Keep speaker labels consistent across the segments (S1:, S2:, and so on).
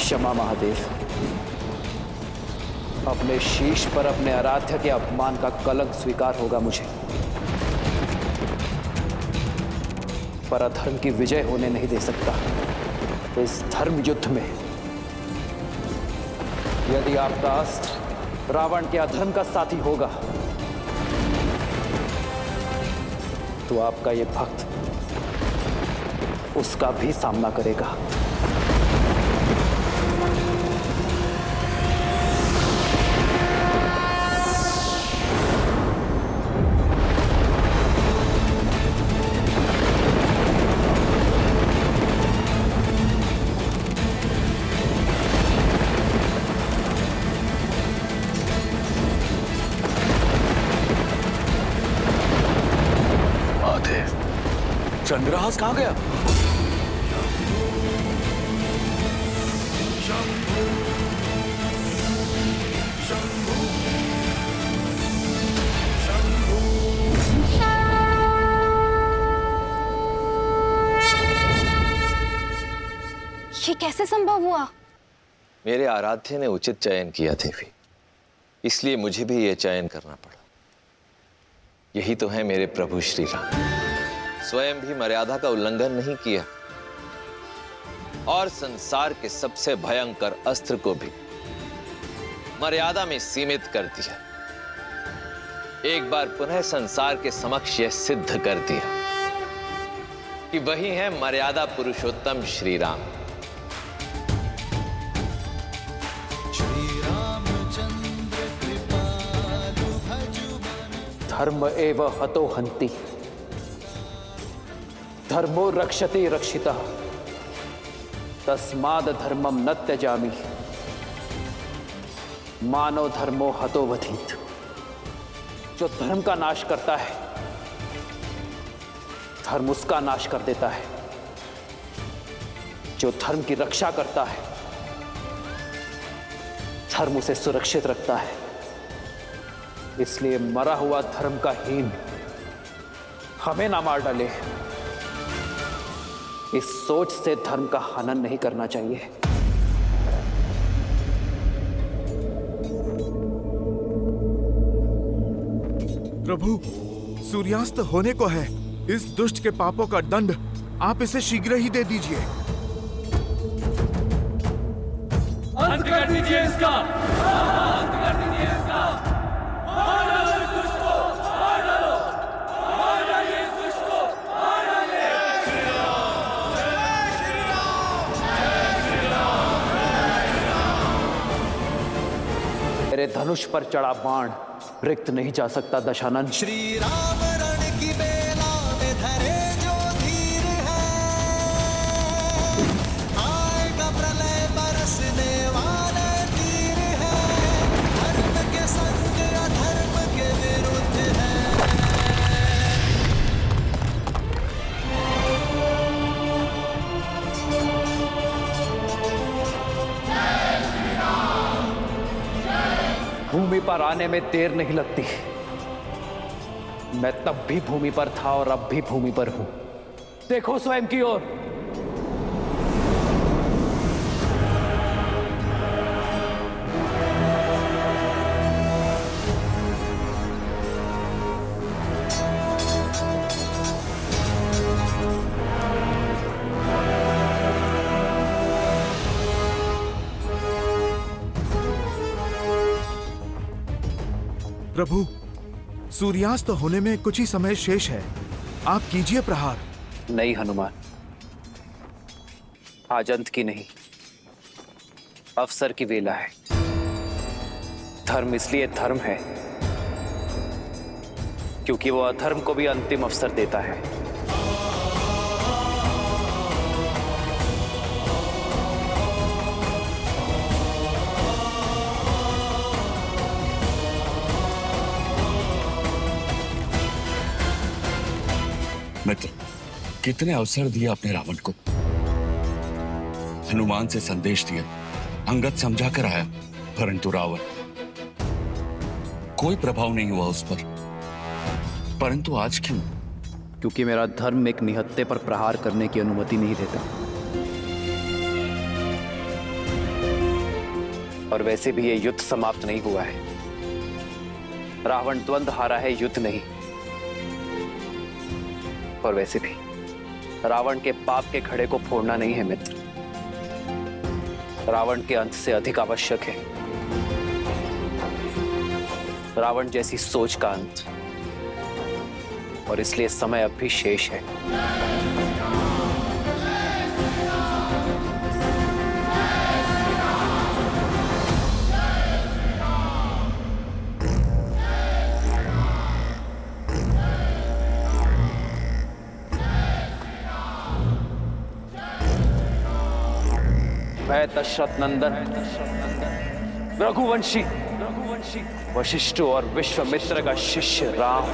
S1: क्षमा महादेव, अपने शीश पर अपने आराध्य के अपमान का कलंक स्वीकार होगा मुझे, पर अधर्म की विजय होने नहीं दे सकता। इस धर्म युद्ध में यदि आपका अस्त्र रावण के अधर्म का साथी होगा तो आपका ये भक्त उसका भी सामना करेगा।
S2: चंद्रहास कहां गया?
S3: ये कैसे संभव हुआ?
S4: मेरे आराध्य ने उचित चयन किया देवी, इसलिए मुझे भी यह चयन करना पड़ा। यही तो है मेरे प्रभु श्री राम, स्वयं भी मर्यादा का उल्लंघन नहीं किया और संसार के सबसे भयंकर अस्त्र को भी मर्यादा में सीमित कर दिया। एक बार पुनः संसार के समक्ष यह सिद्ध कर दिया कि वही है मर्यादा पुरुषोत्तम श्री राम।
S1: धर्म एव हतो हन्ति, धर्मो रक्षति रक्षितः, तस्माद् धर्मम न त्यजामि, मानो धर्मो हतो वधीत। जो धर्म का नाश करता है धर्म उसका नाश कर देता है, जो धर्म की रक्षा करता है धर्म उसे सुरक्षित रखता है। इसलिए मरा हुआ धर्म का हीन हमें ना मार डाले, इस सोच से धर्म का हनन नहीं करना चाहिए।
S5: प्रभु, सूर्यास्त होने को है। इस दुष्ट के पापों का दंड आप इसे शीघ्र ही दे दीजिए।
S2: अंत कर दीजिए इसका, अंत कर दीजिए इसका। मार डालो इस दुष्ट को, मार डालो, मार डालिए इस दुष्ट को, मार डालिए।
S1: मेरे धनुष पर चढ़ा बाण रिक्त नहीं जा सकता दशानन।
S6: श्री राम रण की बेला में धरे जो धीर है, आएगा प्रलय बरसने वाले तीर है, धर्म के संग अधर्म के विरुद्ध है।
S1: भूमि पर आने में देर नहीं लगती। मैं तब भी भूमि पर था और अब भी भूमि पर हूं। देखो स्वयं की ओर।
S5: प्रभु, सूर्यास्त होने में कुछ ही समय शेष है, आप कीजिए प्रहार।
S1: नहीं हनुमान, आज अंत की नहीं, अवसर की वेला है। धर्म इसलिए धर्म है क्योंकि वो अधर्म को भी अंतिम अवसर देता है।
S7: मित्र, कितने अवसर दिए आपने रावण को। हनुमान से संदेश दिया, अंगद समझा कर आया, परंतु रावण, कोई प्रभाव नहीं हुआ उस पर। परंतु आज क्यों?
S1: क्योंकि मेरा धर्म एक निहत्थे पर प्रहार करने की अनुमति नहीं देता। और वैसे भी ये युद्ध समाप्त नहीं हुआ है। रावण द्वंद्व हारा है, युद्ध नहीं। और वैसे भी रावण के पाप के घड़े को फोड़ना नहीं है मित्र, रावण के अंत से अधिक आवश्यक है रावण जैसी सोच का अंत। और इसलिए समय अब भी शेष है। मैं दशरथ नंदन रघुवंशी वशिष्ठ और विश्वामित्र का शिष्य राम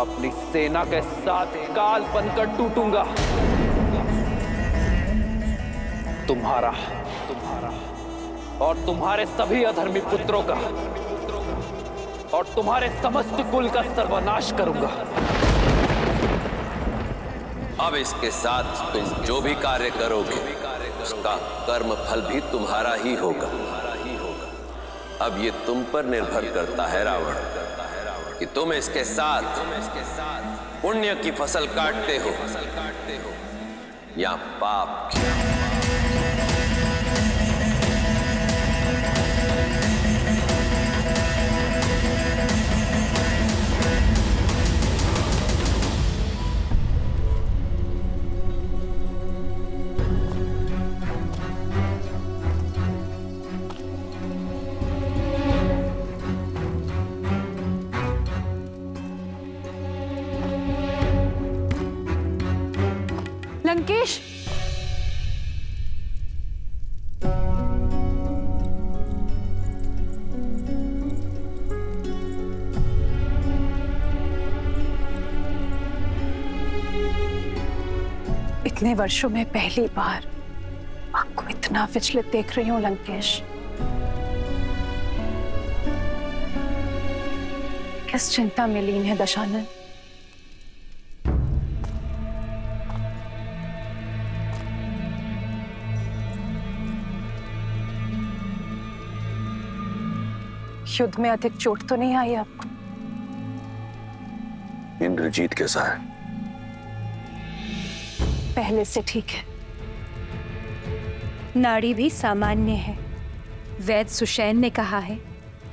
S1: अपनी सेना के साथ काल बनकर टूटूंगा। तुम्हारा और तुम्हारे सभी अधर्मी पुत्रों का और तुम्हारे समस्त कुल का सर्वनाश करूंगा।
S4: अब इसके साथ तुम जो भी कार्य करोगे उसका कर्म फल भी तुम्हारा ही होगा। अब ये तुम पर निर्भर करता है रावण कि तुम इसके साथ पुण्य की फसल काटते हो या पाप की।
S3: लंकेश, इतने वर्षों में पहली बार आपको इतना विचलित देख रही हूं लंकेश। किस चिंता में लीन है दशानन? युद्ध में अधिक चोट तो नहीं आई आपको?
S7: इंद्रजीत कैसा है?
S3: पहले से ठीक है।
S8: नाड़ी भी सामान्य है। वैद्य सुषैन ने कहा है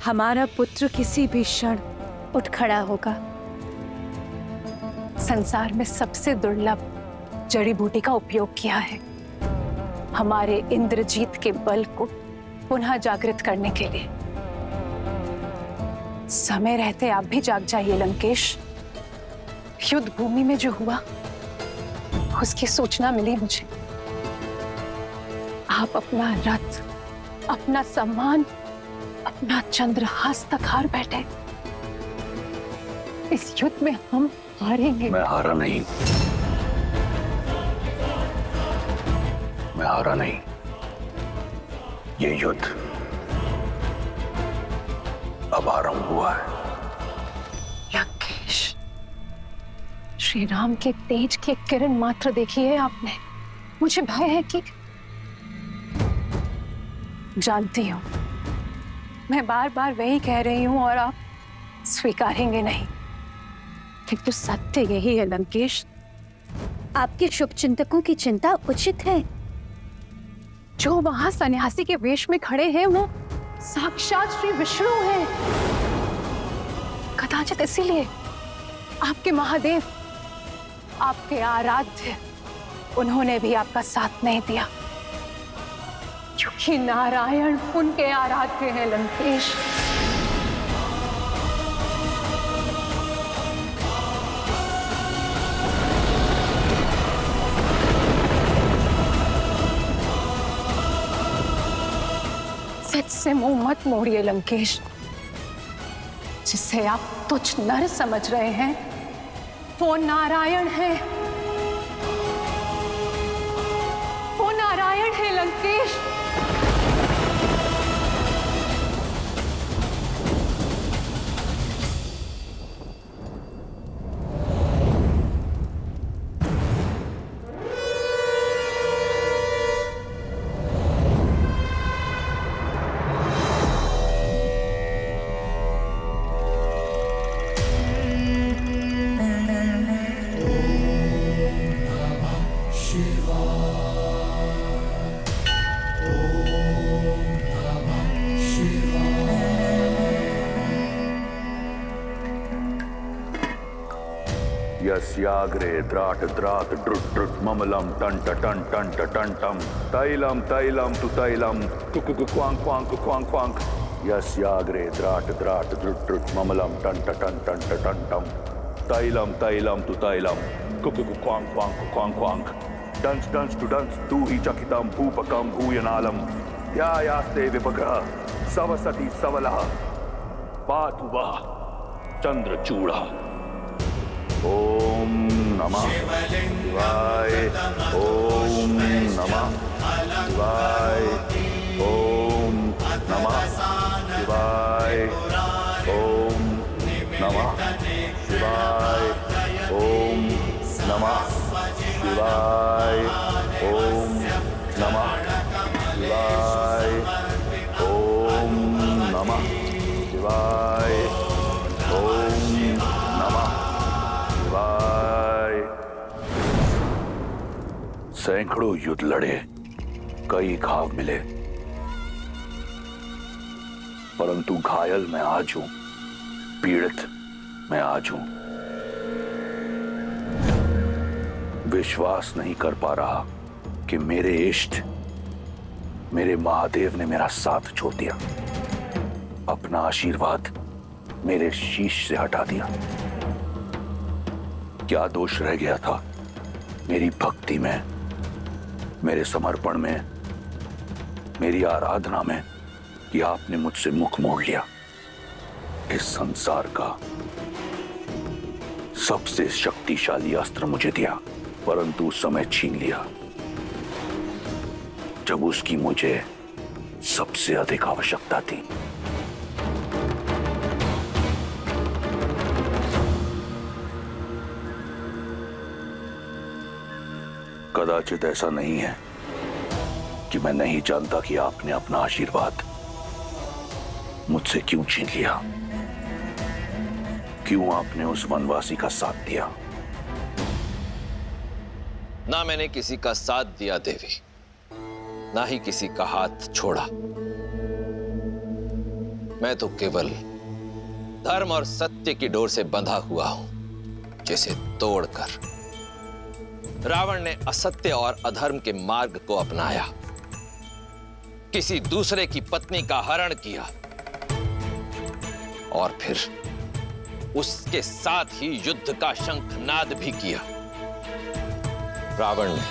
S8: हमारा पुत्र किसी भी क्षण उठ खड़ा होगा।
S3: संसार में सबसे दुर्लभ जड़ी बूटी का उपयोग किया है हमारे इंद्रजीत के बल को पुनः जागृत करने के लिए। समय रहते आप भी जाग जाइए लंकेश। युद्ध भूमि में जो हुआ उसकी सूचना मिली मुझे। आप अपना रथ, अपना सम्मान, अपना चंद्रहास तक हार बैठे। इस युद्ध में हम हारेंगे।
S7: मैं हारा नहीं, मैं हारा नहीं। ये युद्ध अब आरंभ हुआ है।
S3: लंकेश, श्री राम के तेज की किरण मात्र देखी है आपने। मुझे भय है कि जानती हूं मैं बार बार वही कह रही हूं और आप स्वीकारेंगे नहीं।
S8: किंतु सत्य यही है लंकेश, आपके शुभचिंतकों की चिंता उचित है।
S3: जो वहां सन्यासी के वेश में खड़े हैं वो साक्षात श्री विष्णु हैं। कदाचित इसीलिए आपके महादेव, आपके आराध्य, उन्होंने भी आपका साथ नहीं दिया, क्योंकि नारायण उनके आराध्य हैं लंकेश। सच से मुंह मत मोड़िए लंकेश। जिसे आप तुच्छ नर समझ रहे हैं वो नारायण है, वो नारायण है लंकेश।
S9: यस्याग्रे द्राट द्राट ड्रुट ड्रुट ममलम टन टन टन टन टम तैलम तैलम तु तैलम कुकु क्वांग क्वांग क्वांग क्वांग यस्याग्रे द्राट द्राट ड्रुट ड्रुट ममलम टन टन टम तैलम तैलम तु तैलम कुकु क्वांग क्वांग क्वांग क्वांग डंस डंस टू डंस तू ही चकितम भूपकम भूयनालम या यास्ते विपग्रह सवसति सवलः पातु वः चंद्रचूड़ा। ओम नमः शिवाय। ओम नमः शिवाय। ओम नमः शिवाय। ओम नमः शिवाय। ओम नमः शिवाय। ओम नमः शिवाय। ओम नमः शिवाय। ओम नमः शिवाय। सैकड़ों युद्ध लड़े, कई घाव मिले, परंतु घायल मैं आज हूं, पीड़ित मैं आज हूं। विश्वास नहीं कर पा रहा कि मेरे इष्ट, मेरे महादेव ने मेरा साथ छोड़ दिया, अपना आशीर्वाद मेरे शीश से हटा दिया। क्या दोष रह गया था मेरी भक्ति में, मेरे समर्पण में, मेरी आराधना में कि आपने मुझसे मुख मोड़ लिया। इस संसार का सबसे शक्तिशाली अस्त्र मुझे दिया, परंतु उस समय छीन लिया जब उसकी मुझे सबसे अधिक आवश्यकता थी। कदाचित ऐसा नहीं है कि मैं नहीं जानता कि आपने अपना आशीर्वाद मुझसे क्यों छीन लिया, क्यों आपने उस वनवासी का साथ दिया।
S4: ना मैंने किसी का साथ दिया देवी, ना ही किसी का हाथ छोड़ा। मैं तो केवल धर्म और सत्य की डोर से बंधा हुआ हूं, जिसे तोड़कर रावण ने असत्य और अधर्म के मार्ग को अपनाया, किसी दूसरे की पत्नी का हरण किया और फिर उसके साथ ही युद्ध का शंखनाद भी किया। रावण ने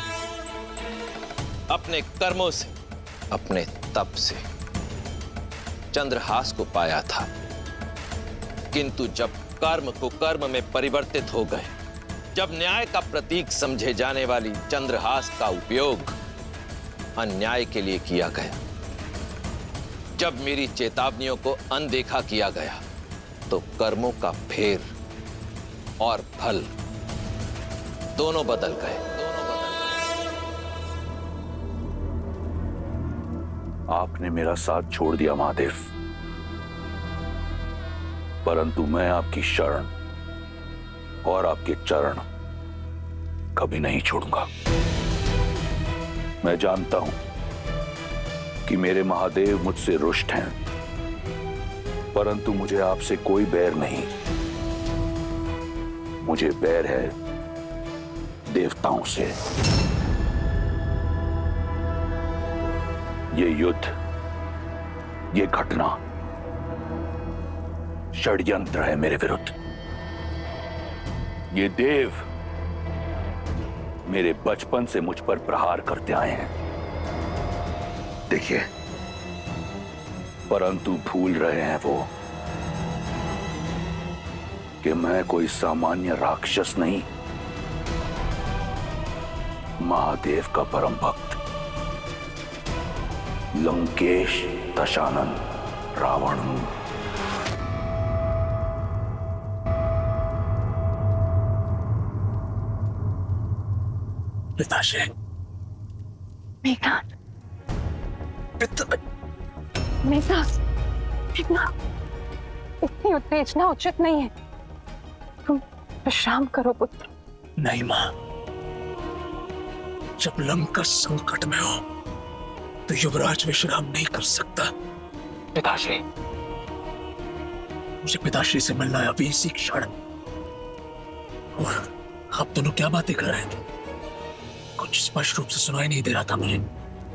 S4: अपने कर्मों से, अपने तप से चंद्रहास को पाया था, किंतु जब कर्म को कर्म में परिवर्तित हो गए, जब न्याय का प्रतीक समझे जाने वाली चंद्रहास का उपयोग अन्याय के लिए किया गया, जब मेरी चेतावनियों को अनदेखा किया गया, तो कर्मों का फेर और फल दोनों बदल गए।
S9: आपने मेरा साथ छोड़ दिया महादेव, परंतु मैं आपकी शरण और आपके चरण कभी नहीं छोड़ूंगा। मैं जानता हूं कि मेरे महादेव मुझसे रुष्ट हैं, परंतु मुझे आपसे कोई बैर नहीं। मुझे बैर है देवताओं से। ये युद्ध, ये घटना षड्यंत्र है मेरे विरुद्ध। ये देव मेरे बचपन से मुझ पर प्रहार करते आए हैं, देखिए, परंतु भूल रहे हैं वो कि मैं कोई सामान्य राक्षस नहीं, महादेव का परम भक्त, लंकेश दशानन रावण हूं।
S3: पिताश्री, मेघनाथ, मेघनाथ, मेघनाथ, इतनी उत्तेजना उचित नहीं है। तुम विश्राम करो पुत्र।
S10: नहीं मां, जब लंका संकट में हो तो युवराज विश्राम नहीं कर सकता। पिताश्री, मुझे पिताश्री से मिलना है अभी इसी क्षण, आप दोनों क्या बातें कर रहे थे? कुछ स्पष्ट रूप से सुनाई नहीं दे रहा था मुझे।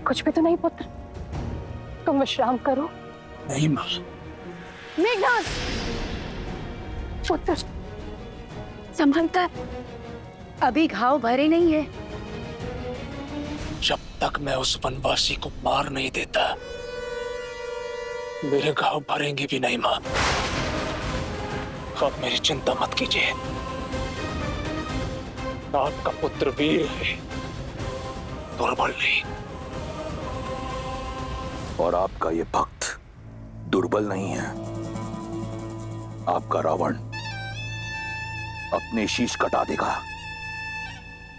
S3: कुछ भी तो नहीं पुत्र, तुम विश्राम करो।
S10: नहीं माँ।
S3: मेघनाद, पुत्र संभलकर।
S8: अभी घाव भरे नहीं है।
S10: जब तक मैं उस वनवासी को मार नहीं देता, मेरे घाव भरेंगे भी नहीं माँ। आप मेरी चिंता मत कीजिए। आपका पुत्र वीर है, दुर्बल नहीं।
S9: और आपका ये भक्त दुर्बल नहीं है। आपका रावण अपने शीश कटा देगा,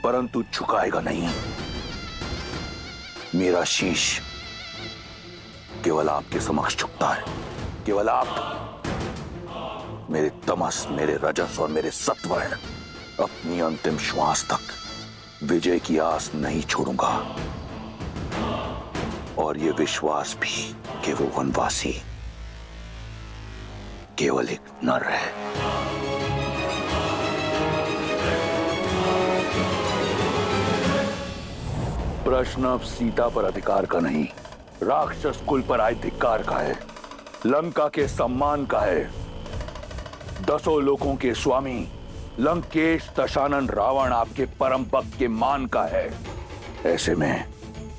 S9: परंतु झुकाएगा नहीं। मेरा शीश केवल आपके समक्ष झुकता है। केवल आप मेरे तमस, मेरे रजस और मेरे सत्व हैं। अपनी अंतिम श्वास तक विजय की आस नहीं छोड़ूंगा। और ये विश्वास भी कि वो वनवासी केवल एक नर है। प्रश्न अब सीता पर अधिकार का नहीं, राक्षस कुल पर आए धिक्कार का है, लंका के सम्मान का है, 10 लोकों के स्वामी लंकेश दशानन रावण आपके परम भक्त के मान का है। ऐसे में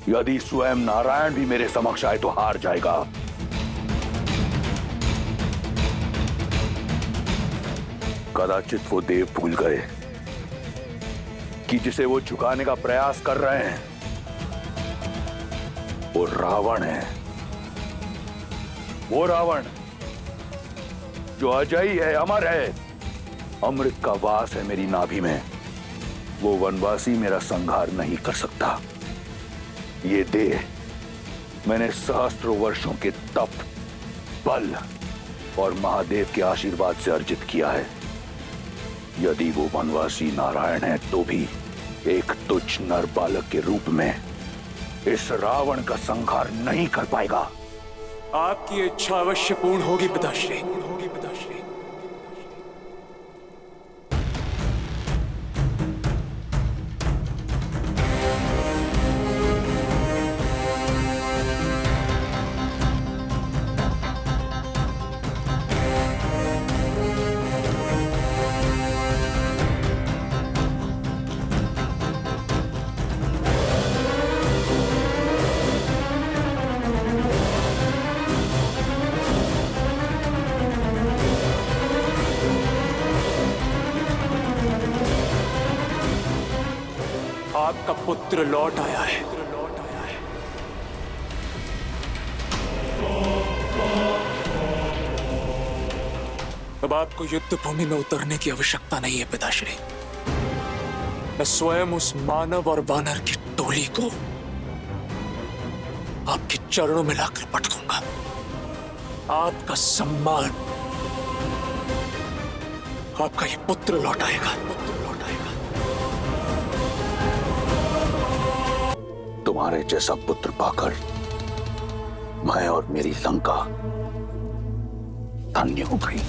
S9: यदि स्वयं नारायण भी मेरे समक्ष आए तो हार जाएगा। कदाचित वो देव भूल गए कि जिसे वो झुकाने का प्रयास कर रहे हैं वो रावण है। वो रावण जो अजयी है, अमर है, अमृत का वास है मेरी नाभि में। वो वनवासी मेरा संहार नहीं कर सकता। ये देह मैंने सहस्त्रों वर्षों के तप, बल और महादेव के आशीर्वाद से अर्जित किया है। यदि वो वनवासी नारायण है तो भी एक तुच्छ नर बालक के रूप में इस रावण का संहार नहीं कर पाएगा।
S10: आपकी इच्छा अवश्य पूर्ण होगी पिताश्री। आपका पुत्र लौट आया है। अब आपको युद्ध भूमि में उतरने की आवश्यकता नहीं है पिताश्री। मैं स्वयं उस मानव और वानर की टोली को आपके चरणों में लाकर पटकूंगा। आपका सम्मान, आपका ये पुत्र लौट आएगा।
S9: तुम्हारे जैसा पुत्र पाकर मैं और मेरी लंका धन्य हो गई।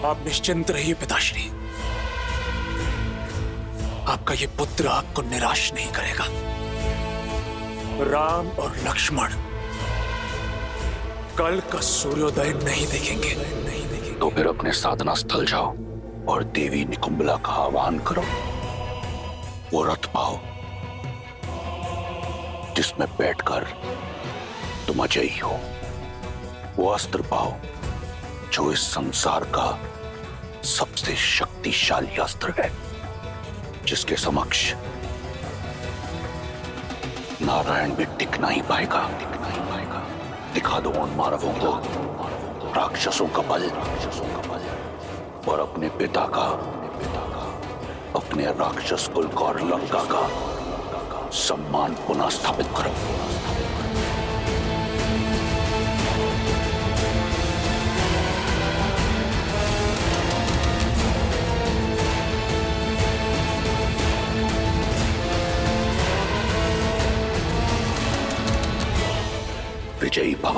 S10: आप निश्चिंत रहिए पिताश्री। आपका ये पुत्र आपको निराश नहीं करेगा। राम और लक्ष्मण कल का सूर्योदय नहीं देखेंगे।
S9: तो फिर अपने साधना स्थल जाओ और देवी निकुंबला का आह्वान करो। वो रथ पाओ जिसमें बैठकर तुम अजयी हो। वो अस्त्र पाओ जो इस संसार का सबसे शक्तिशाली अस्त्र है, जिसके समक्ष नारायण भी टिक नहीं पाएगा। दिखा दो उन मानवों को राक्षसों का बल और अपने पिता का, अपने राक्षस कुल का और लंका का सम्मान पुनः स्थापित करो। विजयी भव।